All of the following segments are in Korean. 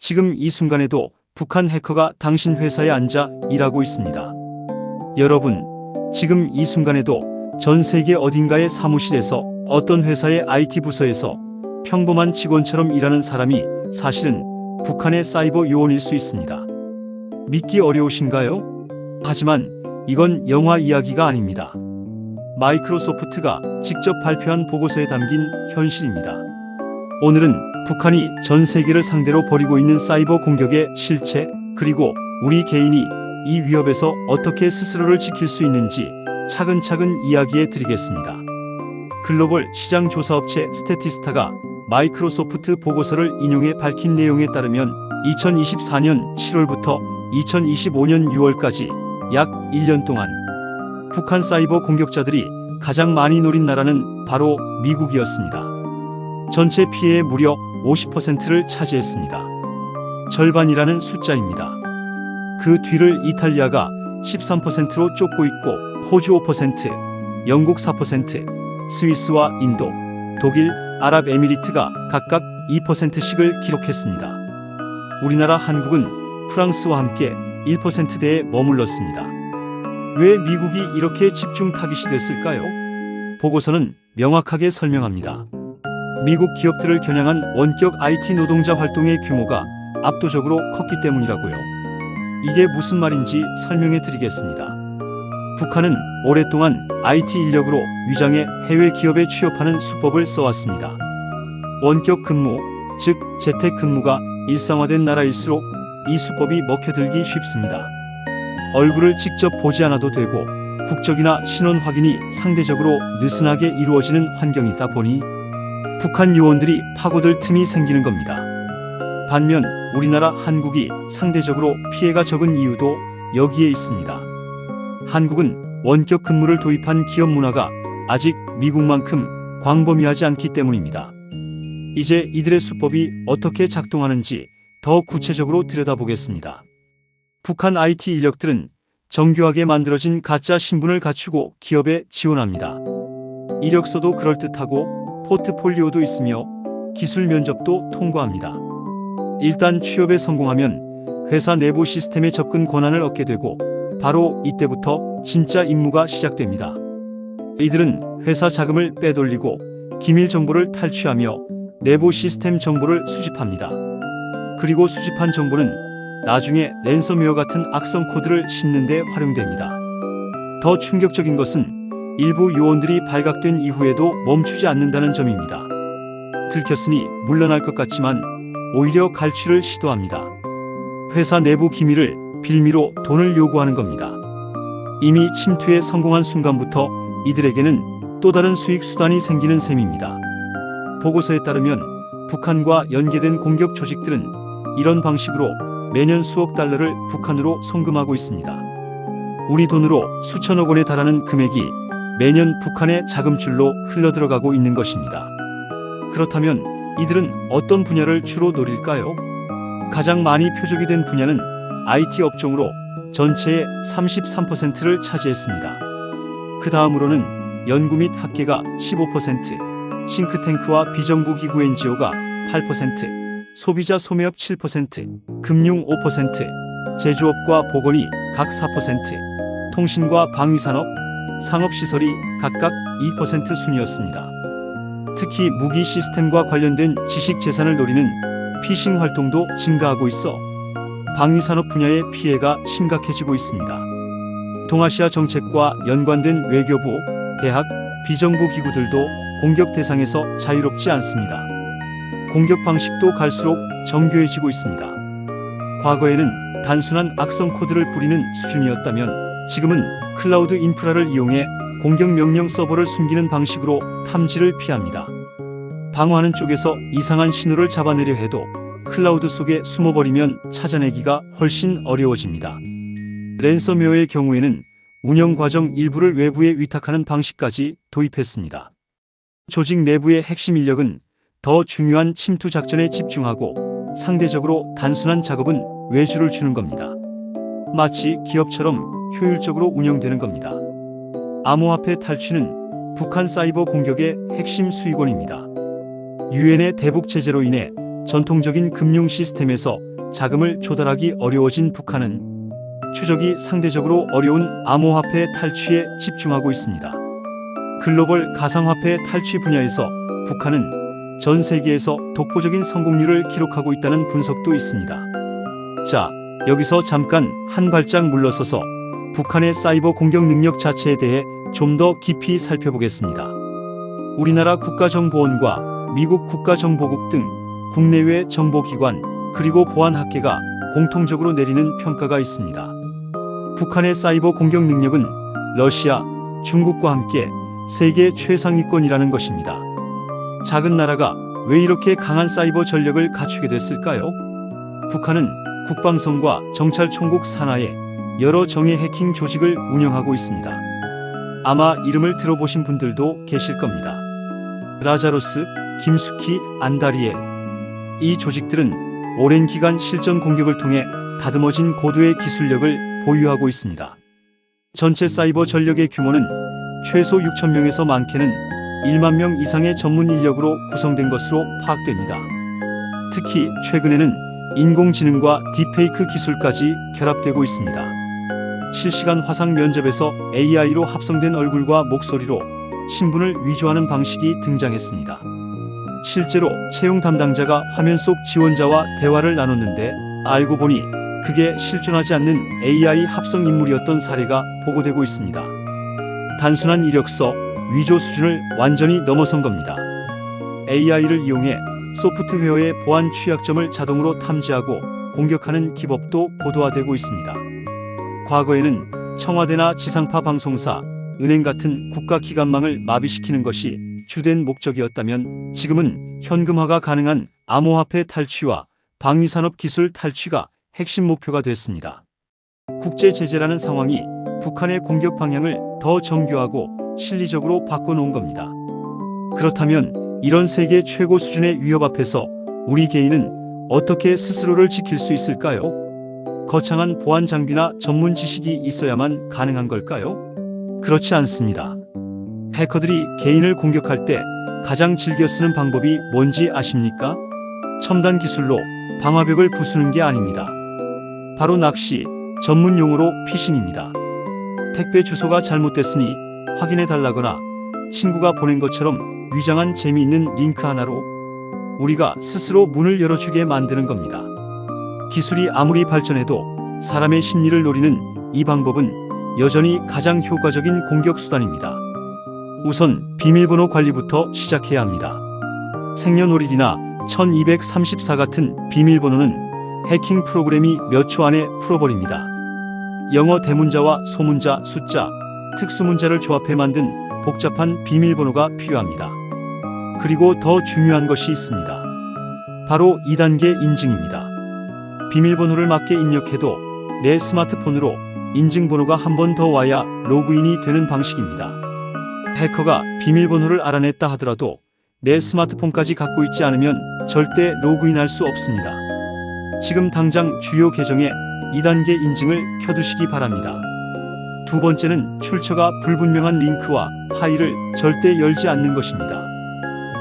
지금 이 순간에도 북한 해커가 당신 회사에 앉아 일하고 있습니다. 여러분, 지금 이 순간에도 전 세계 어딘가의 사무실에서 어떤 회사의 IT 부서에서 평범한 직원처럼 일하는 사람이 사실은 북한의 사이버 요원일 수 있습니다. 믿기 어려우신가요? 하지만 이건 영화 이야기가 아닙니다. 마이크로소프트가 직접 발표한 보고서에 담긴 현실입니다. 오늘은 북한이 전 세계를 상대로 벌이고 있는 사이버 공격의 실체, 그리고 우리 개인이 이 위협에서 어떻게 스스로를 지킬 수 있는지 차근차근 이야기해 드리겠습니다. 글로벌 시장 조사업체 스태티스타가 마이크로소프트 보고서를 인용해 밝힌 내용에 따르면 2024년 7월부터 2025년 6월까지 약 1년 동안 북한 사이버 공격자들이 가장 많이 노린 나라는 바로 미국이었습니다. 전체 피해의 무려 50%를 차지했습니다. 절반이라는 숫자입니다. 그 뒤를 이탈리아가 13%로 쫓고 있고 호주 5%, 영국 4%, 스위스와 인도, 독일, 아랍에미리트가 각각 2%씩을 기록했습니다. 우리나라 한국은 프랑스와 함께 1%대에 머물렀습니다. 왜 미국이 이렇게 집중 타깃이 됐을까요? 보고서는 명확하게 설명합니다. 미국 기업들을 겨냥한 원격 IT 노동자 활동의 규모가 압도적으로 컸기 때문이라고요. 이게 무슨 말인지 설명해 드리겠습니다. 북한은 오랫동안 IT 인력으로 위장해 해외 기업에 취업하는 수법을 써왔습니다. 원격 근무, 즉 재택 근무가 일상화된 나라일수록 이 수법이 먹혀들기 쉽습니다. 얼굴을 직접 보지 않아도 되고 국적이나 신원 확인이 상대적으로 느슨하게 이루어지는 환경이다 보니 북한 요원들이 파고들 틈이 생기는 겁니다. 반면 우리나라 한국이 상대적으로 피해가 적은 이유도 여기에 있습니다. 한국은 원격 근무를 도입한 기업 문화가 아직 미국만큼 광범위하지 않기 때문입니다. 이제 이들의 수법이 어떻게 작동하는지 더 구체적으로 들여다보겠습니다. 북한 IT 인력들은 정교하게 만들어진 가짜 신분을 갖추고 기업에 지원합니다. 이력서도 그럴듯하고 포트폴리오도 있으며 기술 면접도 통과합니다. 일단 취업에 성공하면 회사 내부 시스템에 접근 권한을 얻게 되고 바로 이때부터 진짜 임무가 시작됩니다. 이들은 회사 자금을 빼돌리고 기밀 정보를 탈취하며 내부 시스템 정보를 수집합니다. 그리고 수집한 정보는 나중에 랜섬웨어 같은 악성 코드를 심는 데 활용됩니다. 더 충격적인 것은 일부 요원들이 발각된 이후에도 멈추지 않는다는 점입니다. 들켰으니 물러날 것 같지만 오히려 갈취를 시도합니다. 회사 내부 기밀을 빌미로 돈을 요구하는 겁니다. 이미 침투에 성공한 순간부터 이들에게는 또 다른 수익 수단이 생기는 셈입니다. 보고서에 따르면 북한과 연계된 공격 조직들은 이런 방식으로 매년 수억 달러를 북한으로 송금하고 있습니다. 우리 돈으로 수천억 원에 달하는 금액이 매년 북한의 자금줄로 흘러들어가고 있는 것입니다. 그렇다면 이들은 어떤 분야를 주로 노릴까요? 가장 많이 표적이 된 분야는 IT 업종으로 전체의 33%를 차지했습니다. 그 다음으로는 연구 및 학계가 15%, 싱크탱크와 비정부 기구 NGO가 8%, 소비자 소매업 7%, 금융 5%, 제조업과 보건이 각 4%, 통신과 방위산업, 상업시설이 각각 2% 순이었습니다. 특히 무기 시스템과 관련된 지식 재산을 노리는 피싱 활동도 증가하고 있어 방위산업 분야의 피해가 심각해지고 있습니다. 동아시아 정책과 연관된 외교부, 대학, 비정부 기구들도 공격 대상에서 자유롭지 않습니다. 공격 방식도 갈수록 정교해지고 있습니다. 과거에는 단순한 악성 코드를 뿌리는 수준이었다면 지금은 클라우드 인프라를 이용해 공격 명령 서버를 숨기는 방식으로 탐지를 피합니다. 방어하는 쪽에서 이상한 신호를 잡아내려 해도 클라우드 속에 숨어버리면 찾아내기가 훨씬 어려워집니다. 랜섬웨어의 경우에는 운영 과정 일부를 외부에 위탁하는 방식까지 도입했습니다. 조직 내부의 핵심 인력은 더 중요한 침투 작전에 집중하고 상대적으로 단순한 작업은 외주를 주는 겁니다. 마치 기업처럼 효율적으로 운영되는 겁니다. 암호화폐 탈취는 북한 사이버 공격의 핵심 수익원입니다. 유엔의 대북 제재로 인해 전통적인 금융 시스템에서 자금을 조달하기 어려워진 북한은 추적이 상대적으로 어려운 암호화폐 탈취에 집중하고 있습니다. 글로벌 가상화폐 탈취 분야에서 북한은 전 세계에서 독보적인 성공률을 기록하고 있다는 분석도 있습니다. 자, 여기서 잠깐 한 발짝 물러서서 북한의 사이버 공격 능력 자체에 대해 좀 더 깊이 살펴보겠습니다. 우리나라 국가정보원과 미국 국가정보국 등 국내외 정보기관 그리고 보안학계가 공통적으로 내리는 평가가 있습니다. 북한의 사이버 공격 능력은 러시아, 중국과 함께 세계 최상위권이라는 것입니다. 작은 나라가 왜 이렇게 강한 사이버 전력을 갖추게 됐을까요? 북한은 국방성과 정찰총국 산하에 여러 정예 해킹 조직을 운영하고 있습니다. 아마 이름을 들어보신 분들도 계실 겁니다. 라자로스, 김숙희, 안다리엘. 이 조직들은 오랜 기간 실전 공격을 통해 다듬어진 고도의 기술력을 보유하고 있습니다. 전체 사이버 전력의 규모는 최소 6,000명에서 많게는 1만 명 이상의 전문 인력으로 구성된 것으로 파악됩니다. 특히 최근에는 인공지능과 딥페이크 기술까지 결합되고 있습니다. 실시간 화상 면접에서 AI로 합성된 얼굴과 목소리로 신분을 위조하는 방식이 등장했습니다. 실제로 채용 담당자가 화면 속 지원자와 대화를 나눴는데 알고 보니 그게 실존하지 않는 AI 합성 인물이었던 사례가 보고되고 있습니다. 단순한 이력서, 위조 수준을 완전히 넘어선 겁니다. AI를 이용해 소프트웨어의 보안 취약점을 자동으로 탐지하고 공격하는 기법도 보도화되고 있습니다. 과거에는 청와대나 지상파 방송사, 은행 같은 국가기관망을 마비시키는 것이 주된 목적이었다면 지금은 현금화가 가능한 암호화폐 탈취와 방위산업 기술 탈취가 핵심 목표가 됐습니다. 국제 제재라는 상황이 북한의 공격 방향을 더 정교하고 실리적으로 바꿔놓은 겁니다. 그렇다면 이런 세계 최고 수준의 위협 앞에서 우리 개인은 어떻게 스스로를 지킬 수 있을까요? 거창한 보안 장비나 전문 지식이 있어야만 가능한 걸까요? 그렇지 않습니다. 해커들이 개인을 공격할 때 가장 즐겨 쓰는 방법이 뭔지 아십니까? 첨단 기술로 방화벽을 부수는 게 아닙니다. 바로 낚시, 전문 용어로 피싱입니다. 택배 주소가 잘못됐으니 확인해 달라거나 친구가 보낸 것처럼 위장한 재미있는 링크 하나로 우리가 스스로 문을 열어주게 만드는 겁니다. 기술이 아무리 발전해도 사람의 심리를 노리는 이 방법은 여전히 가장 효과적인 공격 수단입니다. 우선 비밀번호 관리부터 시작해야 합니다. 생년월일이나 1234 같은 비밀번호는 해킹 프로그램이 몇 초 안에 풀어버립니다. 영어 대문자와 소문자, 숫자, 특수문자를 조합해 만든 복잡한 비밀번호가 필요합니다. 그리고 더 중요한 것이 있습니다. 바로 2단계 인증입니다. 비밀번호를 맞게 입력해도 내 스마트폰으로 인증번호가 한 번 더 와야 로그인이 되는 방식입니다. 해커가 비밀번호를 알아냈다 하더라도 내 스마트폰까지 갖고 있지 않으면 절대 로그인할 수 없습니다. 지금 당장 주요 계정에 2단계 인증을 켜두시기 바랍니다. 두 번째는 출처가 불분명한 링크와 파일을 절대 열지 않는 것입니다.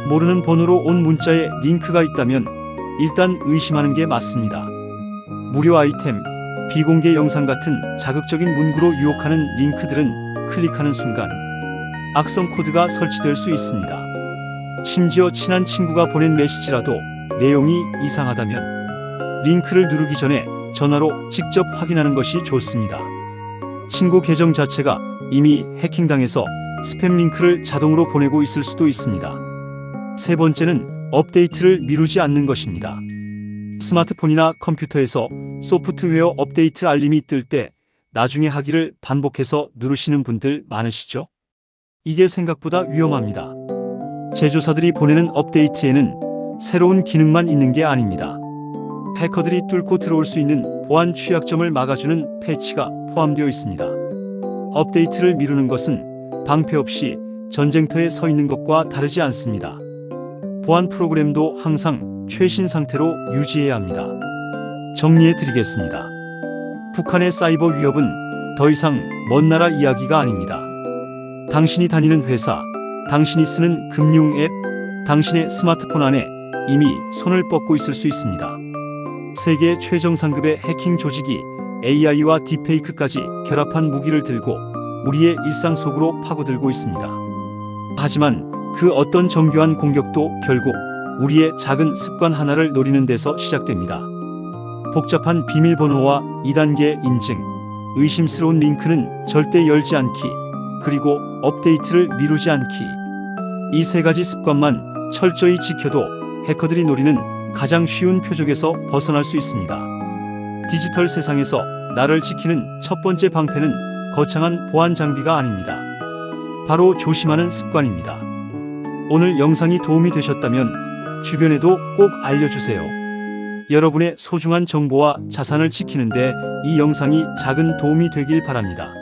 모르는 번호로 온 문자에 링크가 있다면 일단 의심하는 게 맞습니다. 무료 아이템, 비공개 영상 같은 자극적인 문구로 유혹하는 링크들은 클릭하는 순간 악성 코드가 설치될 수 있습니다. 심지어 친한 친구가 보낸 메시지라도 내용이 이상하다면 링크를 누르기 전에 전화로 직접 확인하는 것이 좋습니다. 친구 계정 자체가 이미 해킹당해서 스팸 링크를 자동으로 보내고 있을 수도 있습니다. 세 번째는 업데이트를 미루지 않는 것입니다. 스마트폰이나 컴퓨터에서 소프트웨어 업데이트 알림이 뜰 때 나중에 하기를 반복해서 누르시는 분들 많으시죠? 이게 생각보다 위험합니다. 제조사들이 보내는 업데이트에는 새로운 기능만 있는 게 아닙니다. 해커들이 뚫고 들어올 수 있는 보안 취약점을 막아주는 패치가 포함되어 있습니다. 업데이트를 미루는 것은 방패 없이 전쟁터에 서 있는 것과 다르지 않습니다. 보안 프로그램도 항상 최신 상태로 유지해야 합니다. 정리해 드리겠습니다. 북한의 사이버 위협은 더 이상 먼 나라 이야기가 아닙니다. 당신이 다니는 회사, 당신이 쓰는 금융 앱, 당신의 스마트폰 안에 이미 손을 뻗고 있을 수 있습니다. 세계 최정상급의 해킹 조직이 AI와 딥페이크까지 결합한 무기를 들고 우리의 일상 속으로 파고들고 있습니다. 하지만 그 어떤 정교한 공격도 결국 우리의 작은 습관 하나를 노리는 데서 시작됩니다. 복잡한 비밀번호와 2단계 인증, 의심스러운 링크는 절대 열지 않기, 그리고 업데이트를 미루지 않기. 이 세 가지 습관만 철저히 지켜도 해커들이 노리는 가장 쉬운 표적에서 벗어날 수 있습니다. 디지털 세상에서 나를 지키는 첫 번째 방패는 거창한 보안 장비가 아닙니다. 바로 조심하는 습관입니다. 오늘 영상이 도움이 되셨다면 주변에도 꼭 알려주세요. 여러분의 소중한 정보와 자산을 지키는데 이 영상이 작은 도움이 되길 바랍니다.